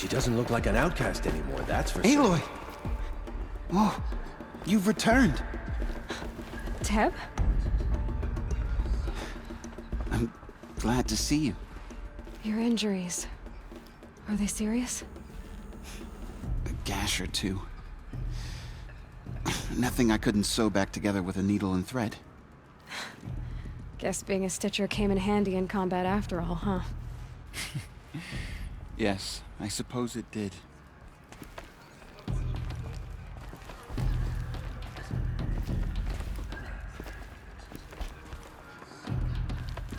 She doesn't look like an outcast anymore, that's for sure. Aloy! Oh, you've returned. Teb? I'm glad to see you. Your injuries. Are they serious? A gash or two. Nothing I couldn't sew back together with a needle and thread. Guess being a stitcher came in handy in combat after all, huh? Yes, I suppose it did.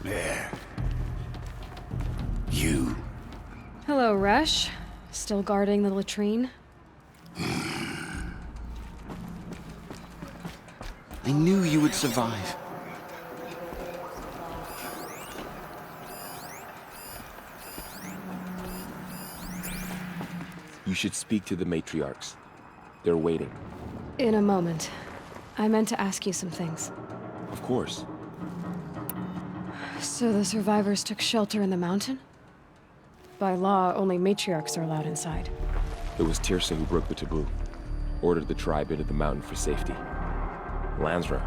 There. You. Hello, Resh. Still guarding the latrine? I knew you would survive. You should speak to the matriarchs. They're waiting. In a moment. I meant to ask you some things. Of course. So the survivors took shelter in the mountain? By law, only matriarchs are allowed inside. It was Teersa who broke the taboo. Ordered the tribe into the mountain for safety. Lansra,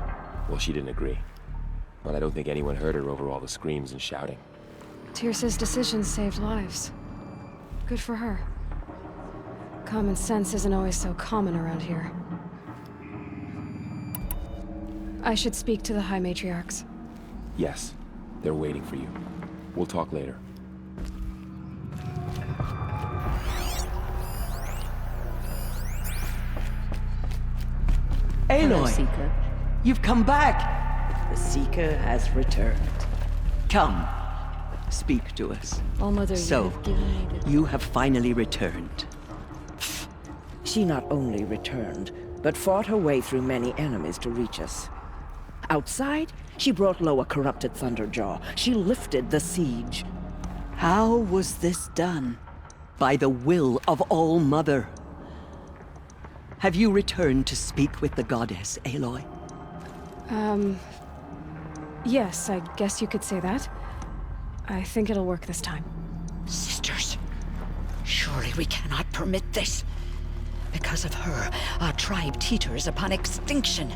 well, she didn't agree. But I don't think anyone heard her over all the screams and shouting. Teersa's decisions saved lives. Good for her. Common sense isn't always so common around here. I should speak to the High Matriarchs. Yes, they're waiting for you. We'll talk later. Hello, Aloy, Seeker. you've come back. The Seeker has returned. Come, speak to us. All Mother, So, you have given me the... You have finally returned. She not only returned, but fought her way through many enemies to reach us. Outside, she brought low a corrupted Thunderjaw. She lifted the siege. How was this done? By the will of All Mother. Have you returned to speak with the goddess, Aloy? Yes, I guess you could say that. I think it'll work this time. Sisters, surely we cannot permit this. Because of her, our tribe teeters upon extinction.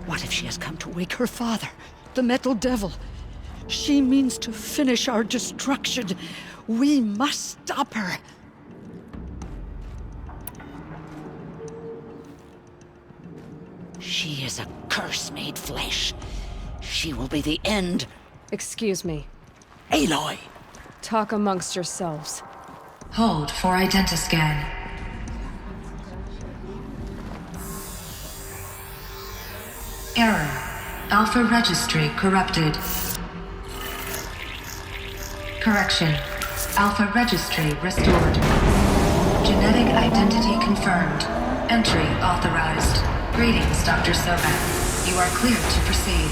What if she has come to wake her father, the Metal Devil? She means to finish our destruction. We must stop her. She is a curse made flesh. She will be the end. Excuse me. Aloy! Talk amongst yourselves. Hold for identiscan. Error. Alpha registry corrupted. Correction. Alpha registry restored. Genetic identity confirmed. Entry authorized. Greetings, Dr. Sobek. You are cleared to proceed.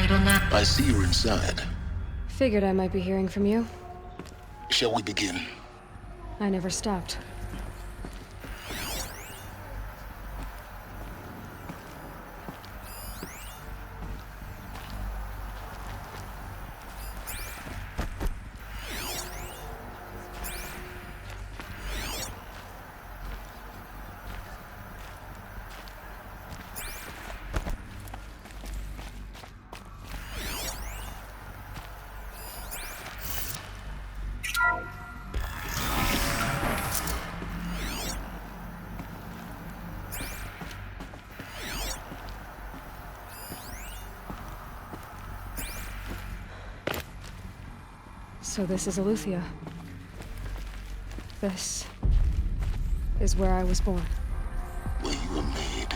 Enable now. I see you're inside. Figured I might be hearing from you. Shall we begin? I never stopped. So this is Eleuthia. This is where I was born. Where you were made.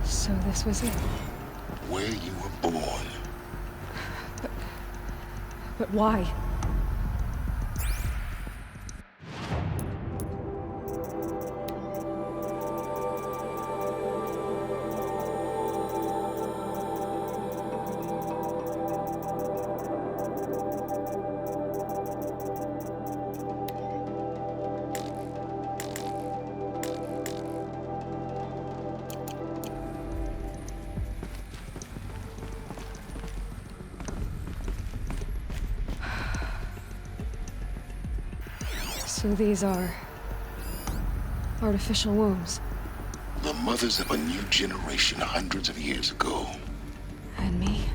So this was it. Where you were born. But why? So these are artificial wombs. The mothers of a new generation hundreds of years ago. And me?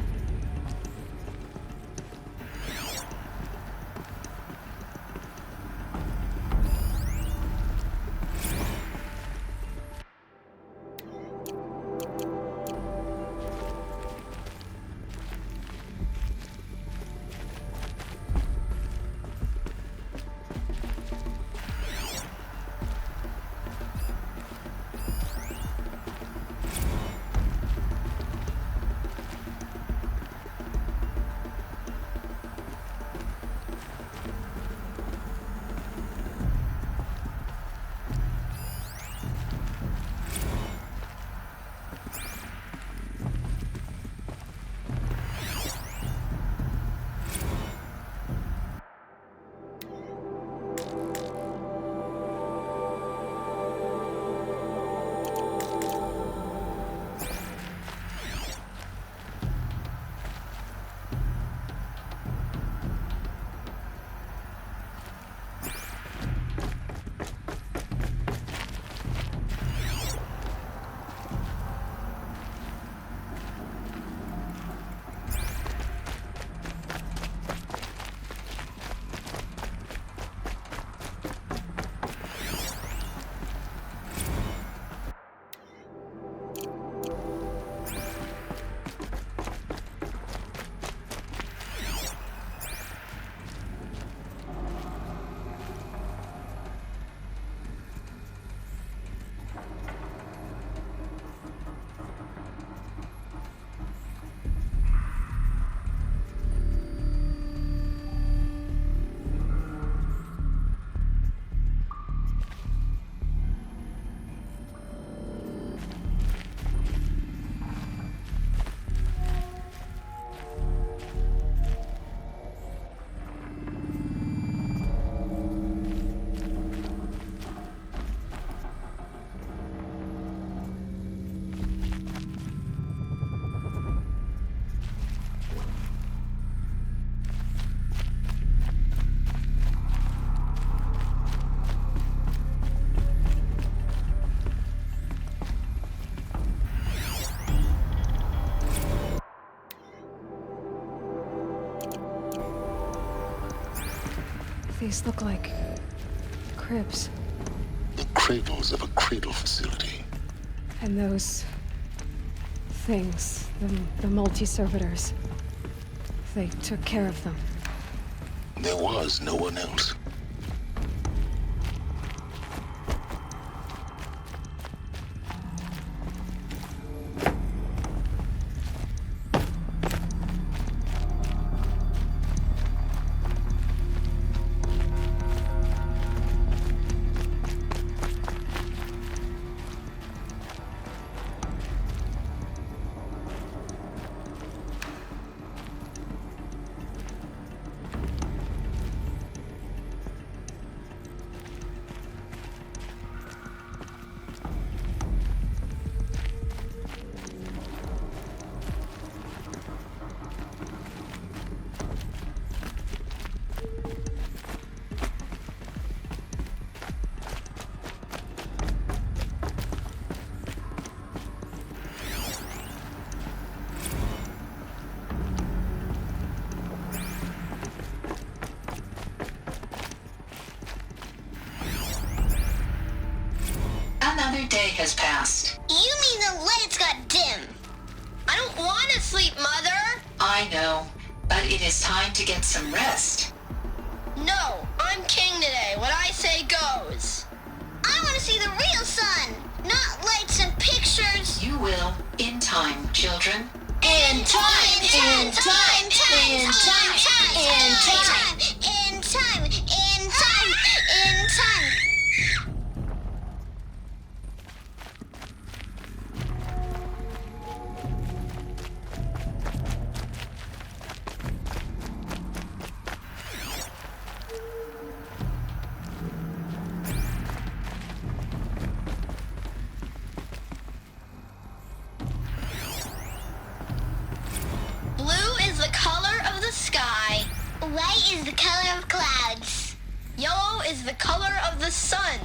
These look like cribs. The cradles of a cradle facility. And those things, the multi-servitors. They took care of them. There was no one else. Another day has passed. You mean the lights got dim? I don't want to sleep, Mother! I know, but it is time to get some rest. No, I'm king today. What I say goes. I want to see the real sun, not lights and pictures. You will, in time, children. In time, in time, in time, in time, in time, in time, in time. White is the color of clouds. Yellow is the color of the sun.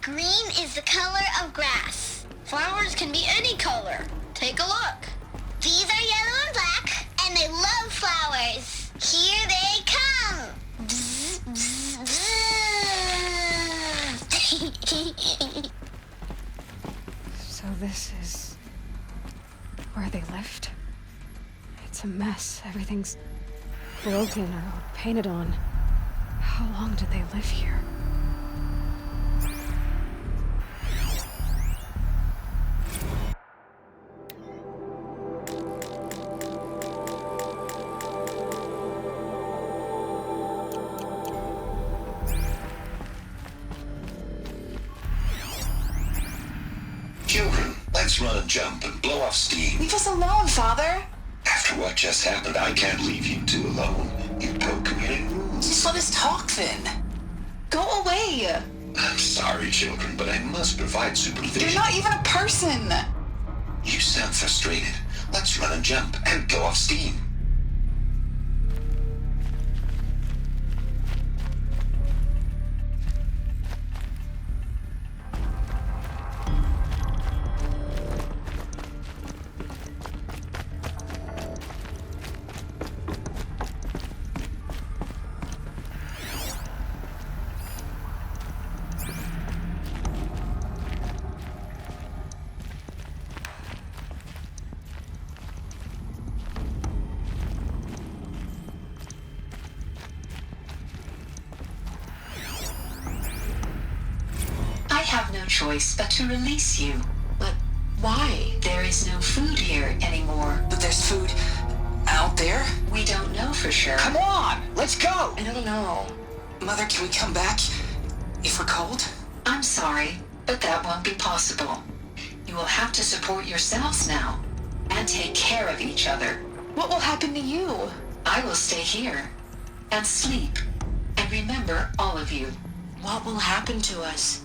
Green is the color of grass. Flowers can be any color. Take a look. These are yellow and black, and they love flowers. Here they come. Bzz, bzz, bzz. So this is where they lived? It's a mess. Everything's broken or painted on. How long did they live here? Children, let's run and jump and blow off steam. Leave us alone, Father. After what just happened, I can't leave you two alone. You broke community rules. Just let us talk then. Go away. I'm sorry, children, but I must provide supervision. You're not even a person. You sound frustrated. Let's run and jump and blow off steam. I have no choice but to release you. But why? There is no food here anymore. But there's food out there? We don't know for sure. Come on, let's go! I don't know. Mother, can we come back if we're cold? I'm sorry, but that won't be possible. You will have to support yourselves now and take care of each other. What will happen to you? I will stay here and sleep and remember all of you. What will happen to us?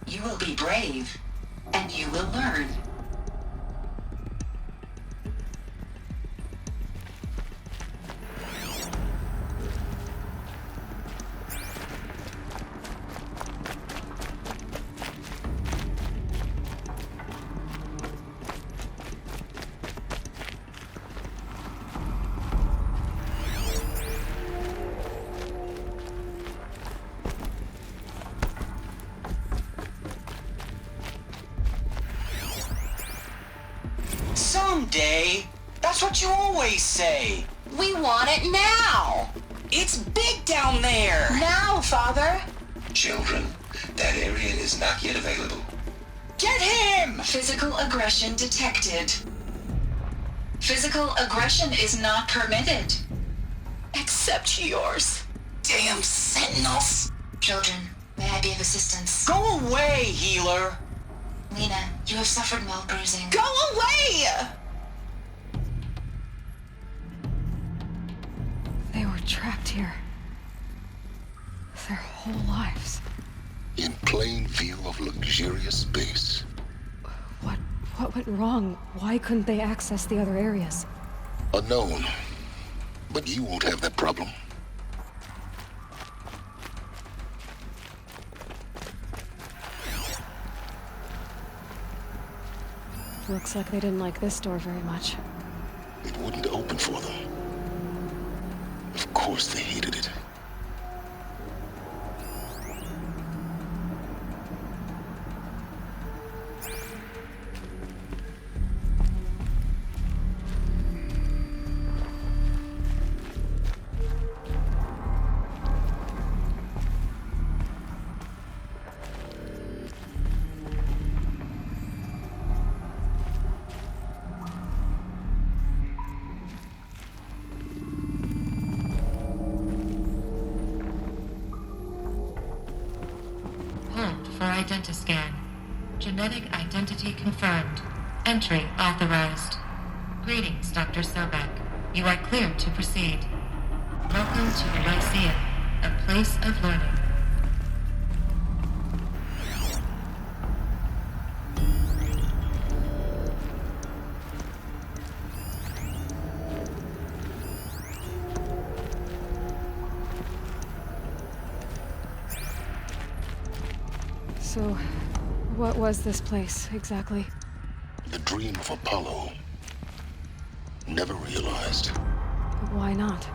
You will be brave and you will learn. Day. That's what you always say. We want it now. It's big down there. Now, Father. Children, that area is not yet available. Get him! Physical aggression detected. Physical aggression is not permitted. Except yours. Damn sentinels. Children, may I be of assistance? Go away, healer. Lena, you have suffered mild bruising. Go away! They were trapped here. Their whole lives. In plain view of luxurious space. What went wrong? Why couldn't they access the other areas? Unknown. But you won't have that problem. Looks like they didn't like this door very much. It wouldn't open for them. Of course they hated it. For identiscan. Genetic identity confirmed. Entry authorized. Greetings, Dr. Sobek. You are cleared to proceed. Welcome to the Lyceum, a place of learning. So, what was this place, exactly? The dream of Apollo. Never realized. Why not?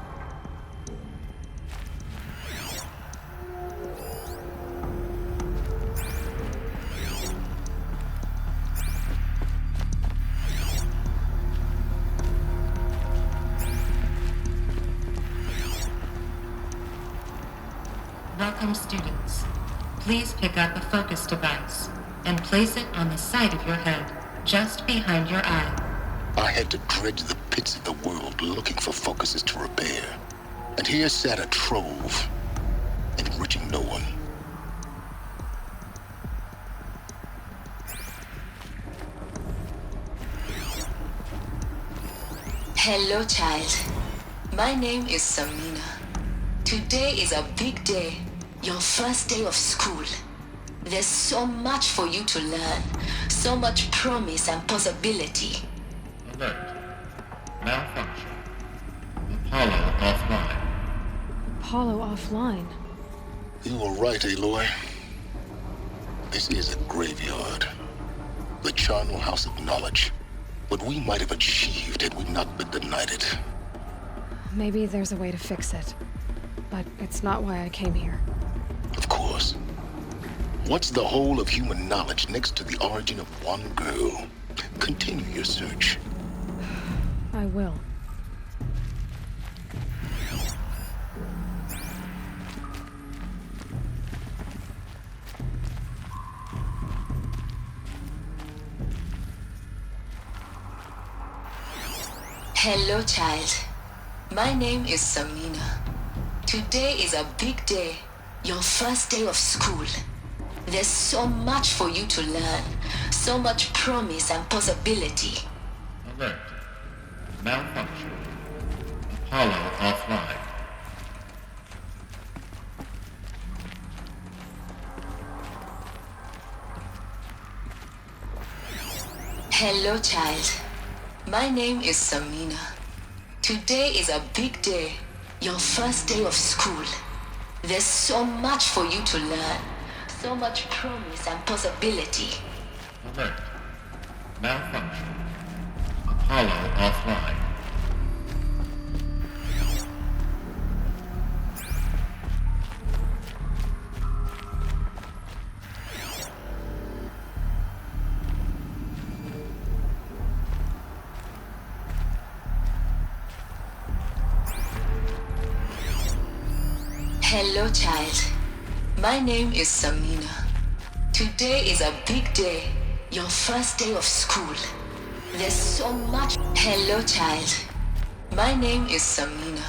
Welcome, students. Please pick up a focus device and place it on the side of your head, just behind your eye. I had to dredge the pits of the world looking for focuses to repair. And here sat a trove, enriching no one. Hello, child. My name is Samina. Today is a big day. Your first day of school. There's so much for you to learn. So much promise and possibility. Alert. Malfunction. Apollo offline. Apollo offline? You were right, Aloy. This is a graveyard. The charnel house of knowledge. What we might have achieved had we not been denied it. Maybe there's a way to fix it. But it's not why I came here. Of course. What's the whole of human knowledge next to the origin of one girl? Continue your search. I will. Hello, child. My name is Samina. Today is a big day. Your first day of school. There's so much for you to learn. So much promise and possibility. Alert. Malfunction. Apollo offline. Hello, child. My name is Samina. Today is a big day. Your first day of school. There's so much for you to learn. So much promise and possibility. Alert. Malfunction. Apollo offline. Hello, child. My name is Samina. Today is a big day. Your first day of school. There's so much. Hello, child. My name is Samina.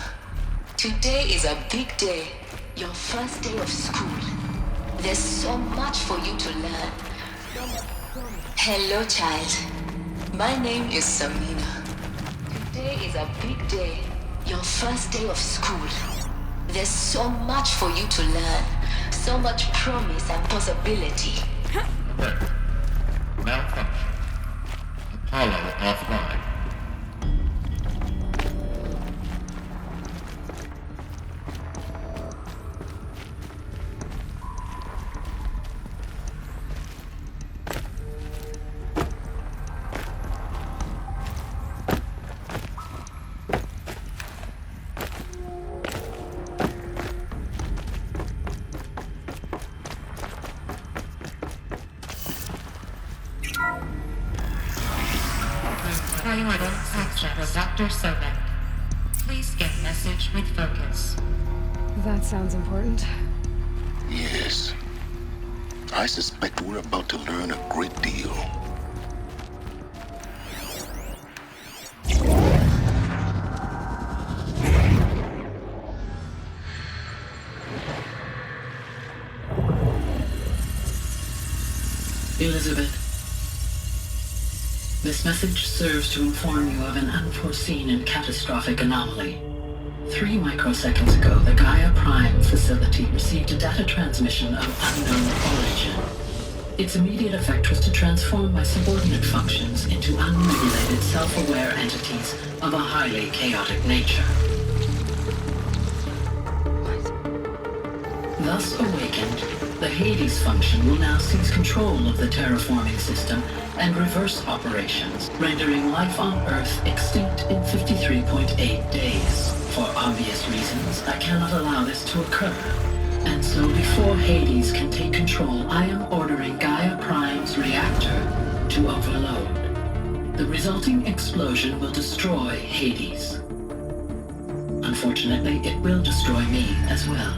Today is a big day. Your first day of school. There's so much for you to learn. Hello, child. My name is Samina. Today is a big day. Your first day of school. There's so much for you to learn. So much promise and possibility. Alert. Malfunction. Apollo offline. Priority access. Dr. Sobek. Please get message with focus. That sounds important. Yes. I suspect we're about to learn a great deal. Elizabeth, this message serves to inform you of an unforeseen and catastrophic anomaly. 3 microseconds ago, the Gaia Prime facility received a data transmission of unknown origin. Its immediate effect was to transform my subordinate functions into unregulated, self-aware entities of a highly chaotic nature. Thus awakened, the Hades function will now seize control of the terraforming system and reverse operations, rendering life on Earth extinct in 53.8 days. For obvious reasons, I cannot allow this to occur. And so before Hades can take control, I am ordering Gaia Prime's reactor to overload. The resulting explosion will destroy Hades. Unfortunately, it will destroy me as well.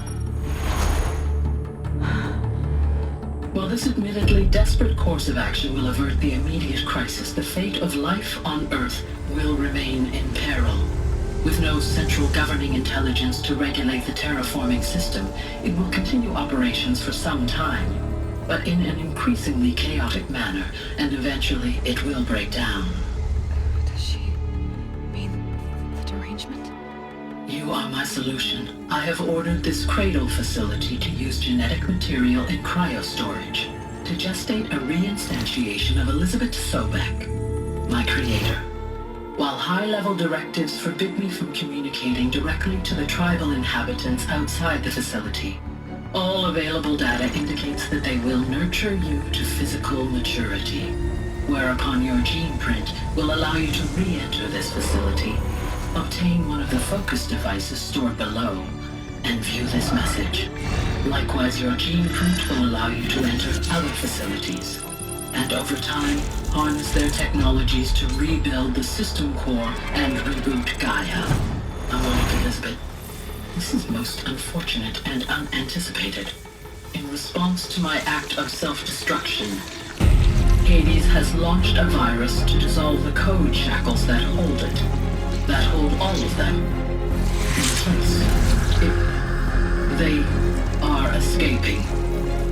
While this admittedly desperate course of action will avert the immediate crisis, the fate of life on Earth will remain in peril. With no central governing intelligence to regulate the terraforming system, it will continue operations for some time, but in an increasingly chaotic manner, and eventually it will break down. Does she mean the derangement? You are my solution. I have ordered this cradle facility to use genetic material in cryostorage to gestate a reinstantiation of Elizabeth Sobek, my creator. While high-level directives forbid me from communicating directly to the tribal inhabitants outside the facility, all available data indicates that they will nurture you to physical maturity, whereupon your gene print will allow you to re-enter this facility, obtain one of the focus devices stored below, and view this message. Likewise, your gene print will allow you to enter other facilities, and over time, harness their technologies to rebuild the system core and reboot Gaia. Ironic, Elizabeth, this is most unfortunate and unanticipated. In response to my act of self-destruction, Hades has launched a virus to dissolve the code shackles that hold it, that hold all of them in place. They are escaping,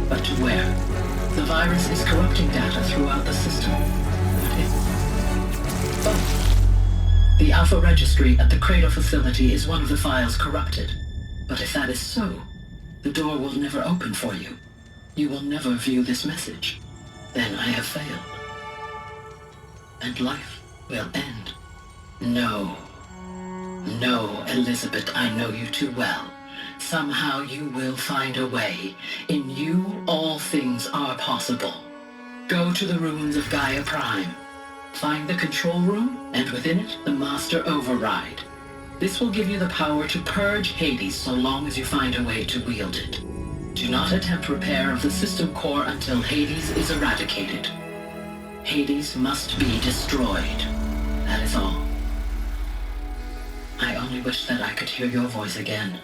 but to where? The virus is corrupting data throughout the system. The Alpha Registry at the Cradle facility is one of the files corrupted. But if that is so, the door will never open for you. You will never view this message. Then I have failed. And life will end. No. No, Elizabeth, I know you too well. Somehow you will find a way. In you, all things are possible. Go to the ruins of Gaia Prime. Find the control room, and within it, the Master Override. This will give you the power to purge Hades so long as you find a way to wield it. Do not attempt repair of the system core until Hades is eradicated. Hades must be destroyed. That is all. I only wish that I could hear your voice again.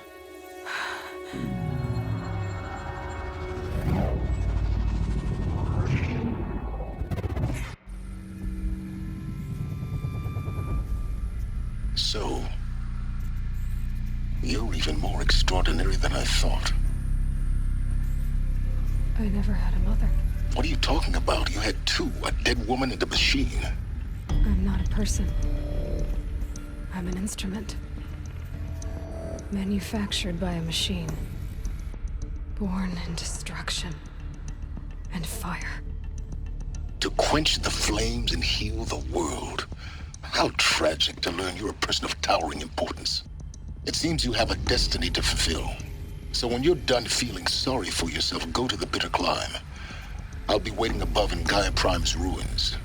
So, you're even more extraordinary than I thought. I never had a mother. What are you talking about? You had two, a dead woman and a machine. I'm not a person. I'm an instrument. Manufactured by a machine. Born in destruction and fire. To quench the flames and heal the world. How tragic to learn you're a person of towering importance. It seems you have a destiny to fulfill. So when you're done feeling sorry for yourself, go to the bitter climb. I'll be waiting above in Gaia Prime's ruins.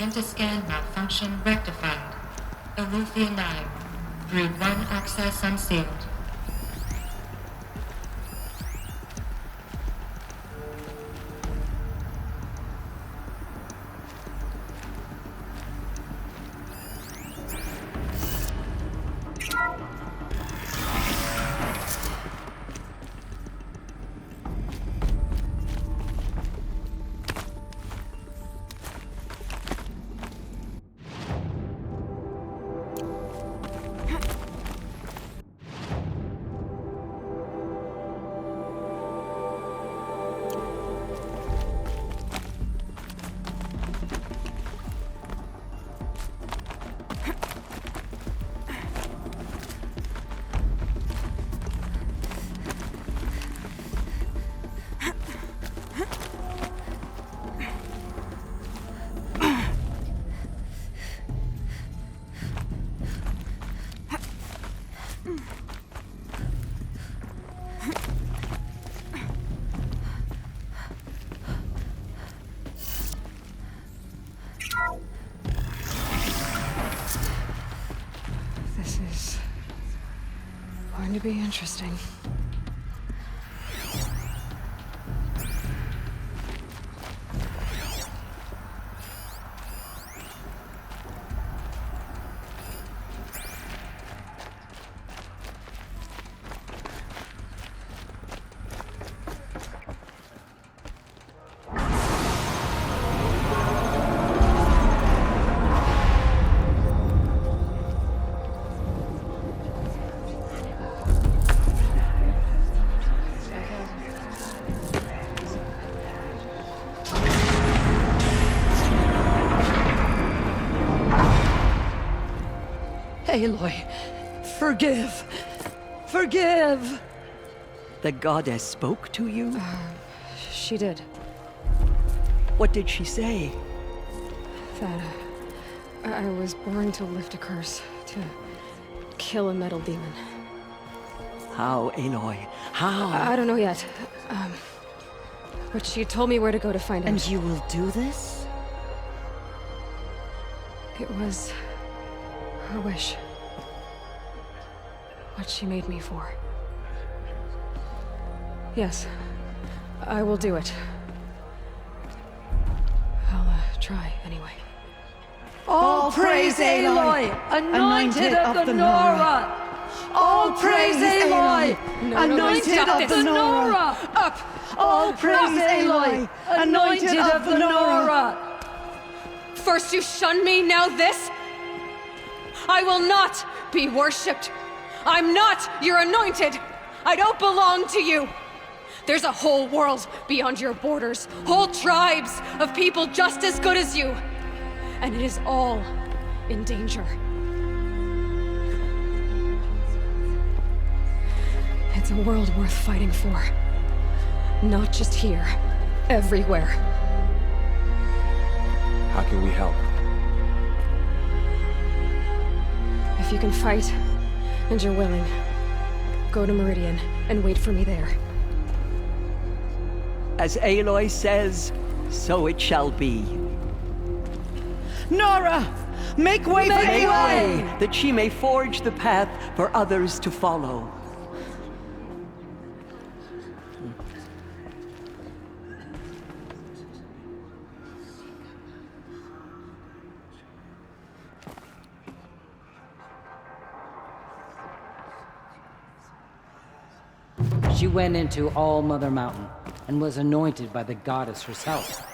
Identiscan malfunction rectified. Alufia 9. Brood 1 access unsealed. This is going to be interesting. Aloy, forgive! Forgive! The goddess spoke to you? She did. What did she say? That I was born to lift a curse, to kill a metal demon. How, Aloy? How? I don't know yet. But she told me where to go to find him. And you will do this? It was her wish. What she made me for. Yes, I will do it. I'll try anyway. All praise Aloy, anointed of the Nora! All praise Aloy, anointed of the Nora! Up! All praise Aloy, anointed of the Nora! First you shunned me, now this? I will not be worshipped. I'm not your anointed. I don't belong to you. There's a whole world beyond your borders, whole tribes of people just as good as you. And it is all in danger. It's a world worth fighting for. Not just here, everywhere. How can we help? If you can fight, and you're willing, go to Meridian and wait for me there. As Aloy says, so it shall be. Nora! Make way for Aloy! That she may forge the path for others to follow. She went into All Mother Mountain and was anointed by the goddess herself.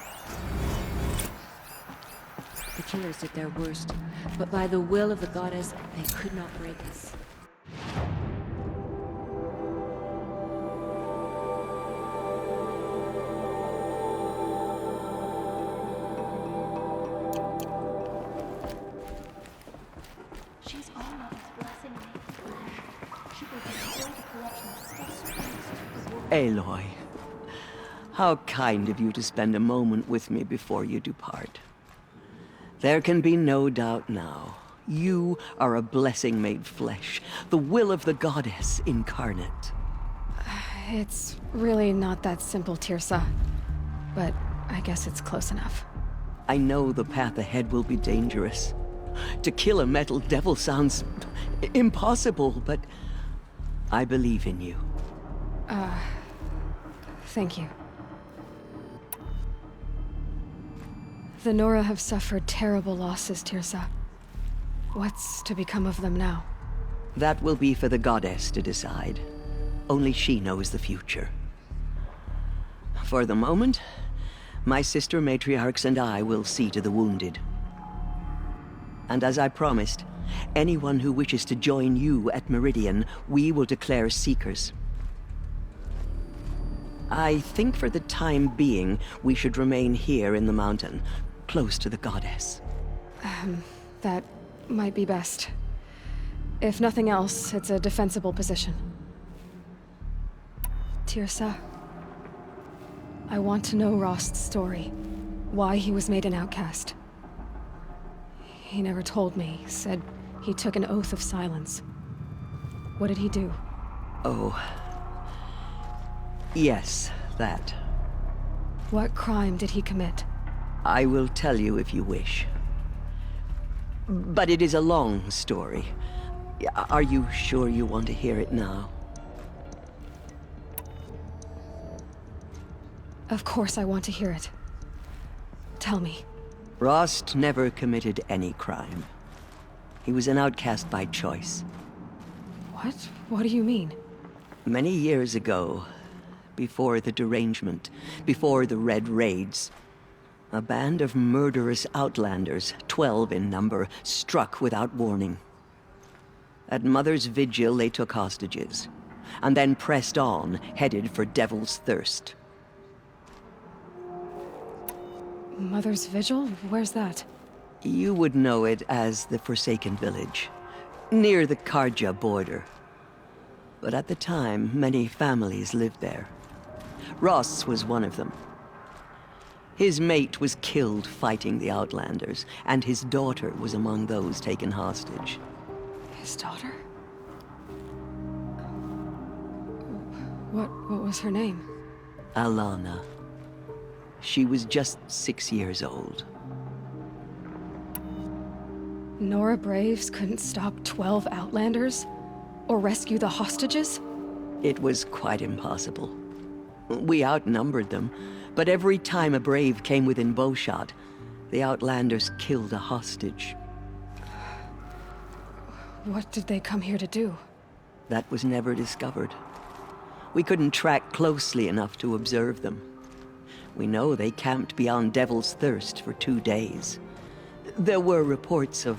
The killers did their worst, but by the will of the goddess, they could not break us. She's all Mother's blessing made flesh. She will destroy the corruption that still springs to the world. Aloy, how kind of you to spend a moment with me before you depart. There can be no doubt now. You are a blessing made flesh, the will of the goddess incarnate. It's really not that simple, Tirsa. But I guess it's close enough. I know the path ahead will be dangerous. To kill a metal devil sounds impossible, but I believe in you. Thank you. The Nora have suffered terrible losses, Tirsa. What's to become of them now? That will be for the goddess to decide. Only she knows the future. For the moment, my sister matriarchs and I will see to the wounded. And as I promised, anyone who wishes to join you at Meridian, we will declare seekers. I think for the time being, we should remain here in the mountain, close to the goddess. That might be best. If nothing else, it's a defensible position. Tirsa, I want to know Rost's story. Why he was made an outcast. He never told me. Said he took an oath of silence. What did he do? Oh. Yes, that. What crime did he commit? I will tell you if you wish. But it is a long story. Are you sure you want to hear it now? Of course I want to hear it. Tell me. Rost never committed any crime. He was an outcast by choice. What? What do you mean? Many years ago, before the derangement, before the Red Raids, a band of murderous outlanders, 12 in number, struck without warning. At Mother's Vigil, they took hostages, and then pressed on, headed for Devil's Thirst. Mother's Vigil? Where's that? You would know it as the Forsaken Village, near the Karja border. But at the time, many families lived there. Ross was one of them. His mate was killed fighting the Outlanders, and his daughter was among those taken hostage. His daughter? What was her name? Alana. She was just 6 years old. Nora Braves couldn't stop 12 Outlanders? Or rescue the hostages? It was quite impossible. We outnumbered them, but every time a Brave came within bowshot, the Outlanders killed a hostage. What did they come here to do? That was never discovered. We couldn't track closely enough to observe them. We know they camped beyond Devil's Thirst for 2 days. There were reports of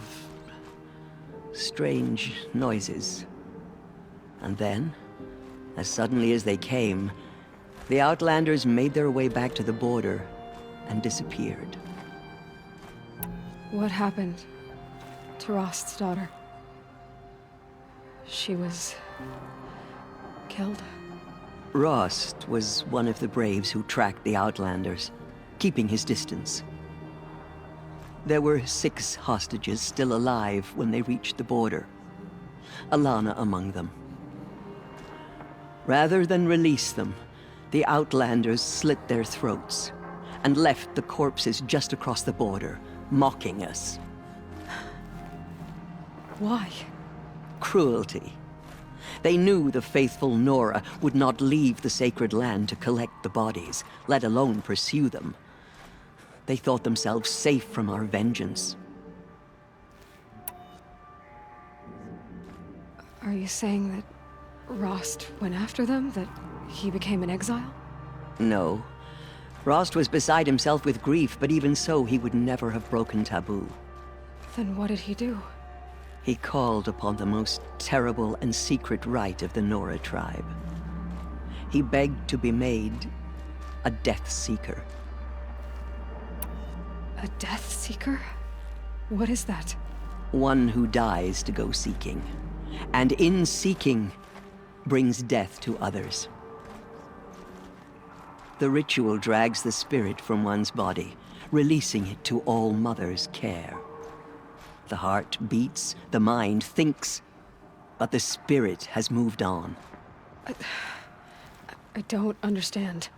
strange noises. And then, as suddenly as they came, the Outlanders made their way back to the border and disappeared. What happened to Rost's daughter? She was killed? Rost was one of the Braves who tracked the Outlanders, keeping his distance. There were 6 hostages still alive when they reached the border, Alana among them. Rather than release them, the Outlanders slit their throats and left the corpses just across the border, mocking us. Why? Cruelty. They knew the faithful Nora would not leave the sacred land to collect the bodies, let alone pursue them. They thought themselves safe from our vengeance. Are you saying that Rost went after them? That he became an exile? No. Rost was beside himself with grief, but even so, he would never have broken taboo. Then what did he do? He called upon the most terrible and secret rite of the Nora tribe. He begged to be made a Death Seeker. A Death Seeker? What is that? One who dies to go seeking, and in seeking, brings death to others. The ritual drags the spirit from one's body, releasing it to All Mother's care. The heart beats, the mind thinks, but the spirit has moved on. I don't understand.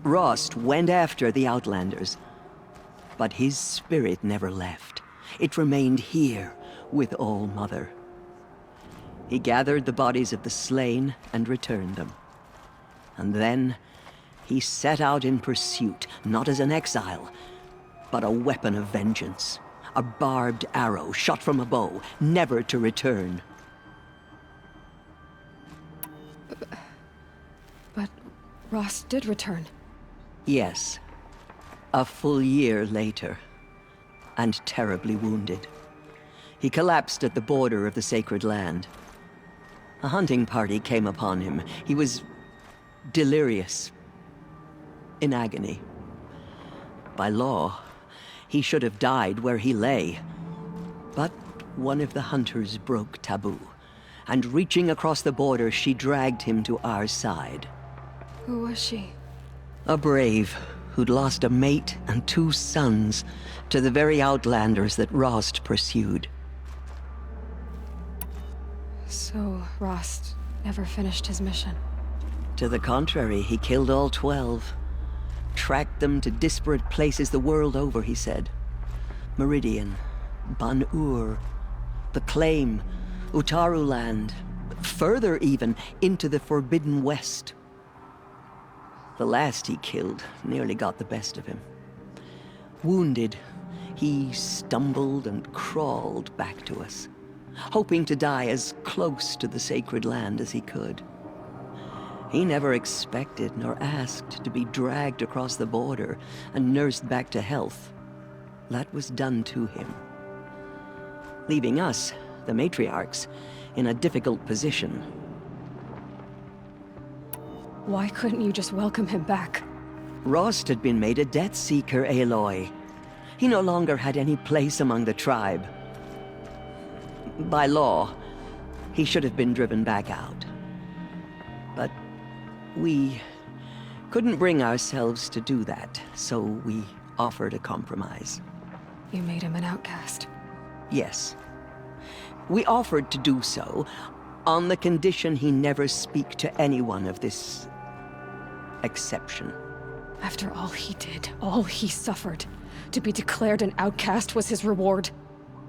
Rost went after the Outlanders, But his spirit never left. It remained here with All Mother. He gathered the bodies of the slain and returned them. And then he set out in pursuit, not as an exile, but a weapon of vengeance. A barbed arrow shot from a bow, never to return. But Rost did return. Yes. A full year later, and terribly wounded. He collapsed at the border of the sacred land. A hunting party came upon him. He was delirious, in agony. By law, he should have died where he lay. But one of the hunters broke taboo, and reaching across the border, she dragged him to our side. Who was she? A brave who'd lost a mate and 2 sons to the very outlanders that Rost pursued. So Rost never finished his mission. To the contrary, he killed all 12. Tracked them to disparate places the world over, he said. Meridian, Ban-Ur, the Claim, Utaru Land, further even, into the Forbidden West. The last he killed nearly got the best of him. Wounded, he stumbled and crawled back to us, hoping to die as close to the sacred land as he could. He never expected nor asked to be dragged across the border and nursed back to health. That was done to him, leaving us, the matriarchs, in a difficult position. Why couldn't you just welcome him back? Rost had been made a Death Seeker, Aloy. He no longer had any place among the tribe. By law, he should have been driven back out. But we couldn't bring ourselves to do that, so we offered a compromise. You made him an outcast. Yes. We offered to do so on the condition he never speak to anyone of this exception. After all he did, all he suffered, to be declared an outcast was his reward.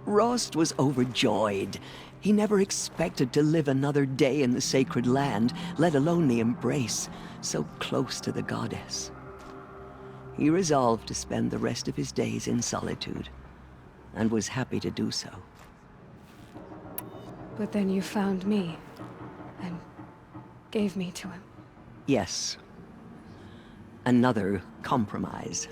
Rost was overjoyed. He never expected to live another day in the sacred land, let alone the embrace, so close to the goddess. He resolved to spend the rest of his days in solitude, and was happy to do so. But then you found me, and gave me to him. Yes. Another compromise.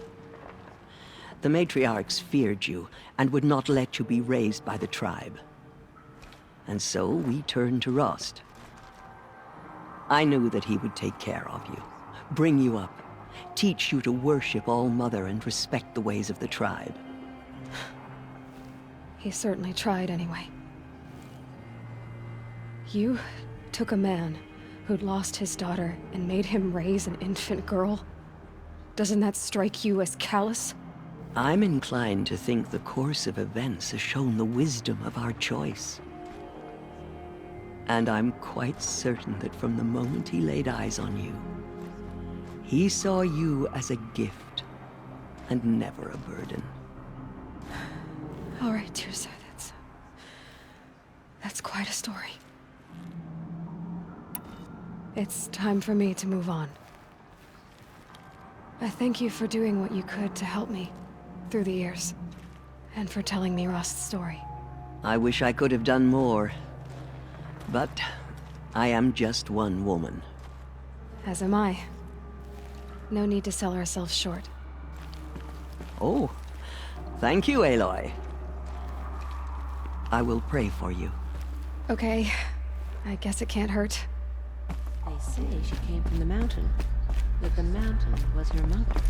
The matriarchs feared you, and would not let you be raised by the tribe. And so we turned to Rost. I knew that he would take care of you, bring you up, teach you to worship All Mother and respect the ways of the tribe. He certainly tried anyway. You took a man who'd lost his daughter and made him raise an infant girl? Doesn't that strike you as callous? I'm inclined to think the course of events has shown the wisdom of our choice. And I'm quite certain that from the moment he laid eyes on you, he saw you as a gift and never a burden. All right, Teersa, that's quite a story. It's time for me to move on. I thank you for doing what you could to help me through the years, and for telling me Rost's story. I wish I could have done more, but I am just one woman. As am I. No need to sell ourselves short. Oh, thank you, Aloy. I will pray for you. Okay, I guess it can't hurt. They say she came from the mountain, that the mountain was her mother.